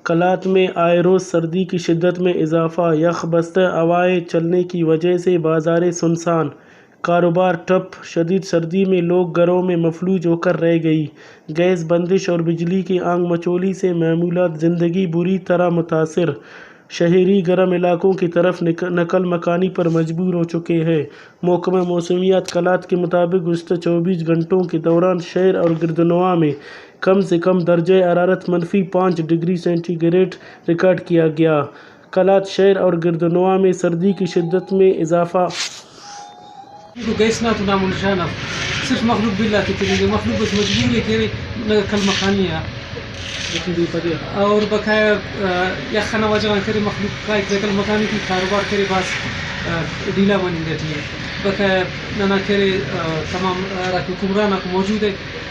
کلات میں آئے روز سردی کی شدت میں اضافہ، یخ بستہ ہوائیں چلنے کی وجہ سے بازاریں سنسان، کاروبار ٹھپ۔ شدید سردی میں لوگ گھروں میں مفلوج ہو کر رہ گئے۔ گیس بندش اور بجلی کی آنگ مچولی سے معمولات زندگی بری طرح متاثر۔ شہری گرم علاقوں کی طرف نقل مکانی پر مجبور ہو چکے ہیں۔ محکمہ موسمیات کلات کے مطابق گزشتہ 24 گھنٹوں کے دوران شہر اور گردنواح میں کم سے کم درجہ حرارت -5 ڈگری سینٹی گریڈ ریکارڈ کیا گیا۔ کلات شہر اور گردنواح میں سردی کی شدت میں اضافہ۔ گیس نہ تو نام و نشان اب صرف مخلوق باللہ کی طریقے مخلوق بس مجبور ہے کہ نقل مکانی ہے اور بقایا یخنا وجہ کرے مخلوق کا ایک نقل مکانی کی کاروبار کرے باس ڈیلا بنی رہتی ہے بقایا نہ کرے تمام حکمران موجود ہے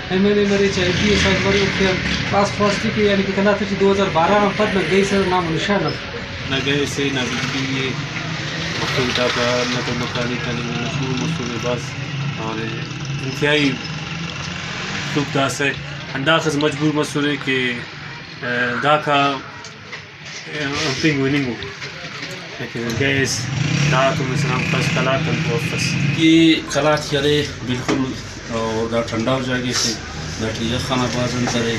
ایم ایل اے مرے چاہے پی ایس آئی مرے کے پاس فاسٹی کے یعنی کہ کلات 2012 میں پد نہ گئی سر نام و نشان نہ گئے سے نہ بجلی مخلوق کا نقل مکانی کا مشہور باس اور انتہائی دکھ داس ہے انداز مجبور مسئلہ ہے کہ داکا پنگ وننگو لیکن گیس داکا مثلا فس کلات واپس یہ کلات کرے بالکل اور دا ٹھنڈا ہو جائے گی سے بیٹھی یخ خانہ بازن کرے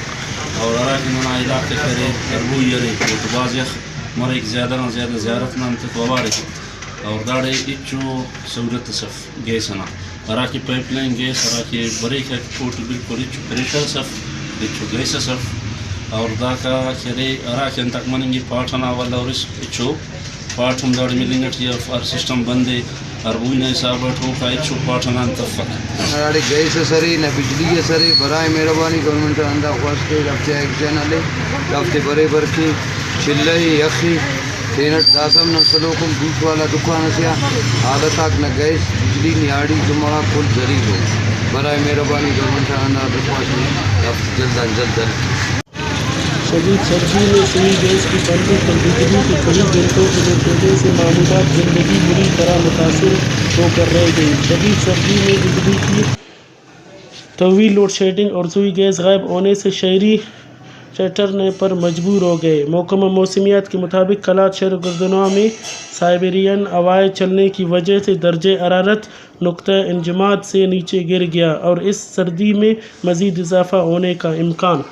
اور عراقی منا علاقے کرے وہ یرے تو باز یخ مرے ایک زیادہ نہ زیادہ زیارت نام تک وبارے اور داڑے اچو سہولت صف گیس نا عراقی پائپ لائن گیس عراقی بریک ہے پورٹ بالکل اچو پریشر صف اچو گیس صف اور دا کا کرے عراقی انتق مننگی پاٹھنا والا اور اس اچو پاٹ ہم داڑی ملنگٹ یا فار سسٹم بندے اور وہی نہ حساب اٹھو کا اچو پاٹھنا انتفق داڑی گیس سری نہ بجلی سری برائے مہربانی گورنمنٹ اندہ خواستے رفتے ایک چینل رفتے برے برکی چلئی یخی تینٹ داسم نہ سلوکم دوت والا دکان سے حالت تک نہ گیس بجلی نیاڑی تمہارا کل ذریع ہو برائے مہربانی گورنمنٹ اندہ دکان جلد از جلد شدید سردی میں سوئی گیس کی بندش اور بجلی کے کئی گھنٹوں کے نتیجے سے معمولات زندگی بری طرح متاثر ہو کر رہ گئی۔ شدید سردی میں بجلی کی طویل لوڈ شیڈنگ اور سوئی گیس غائب ہونے سے شہری چٹرنے پر مجبور ہو گئے۔ محکمہ موسمیات کے مطابق کلات شہر و گردنواح میں سائبیرین ہوائیں چلنے کی وجہ سے درجہ حرارت نقطہ انجماد سے نیچے گر گیا اور اس سردی میں مزید اضافہ ہونے کا امکان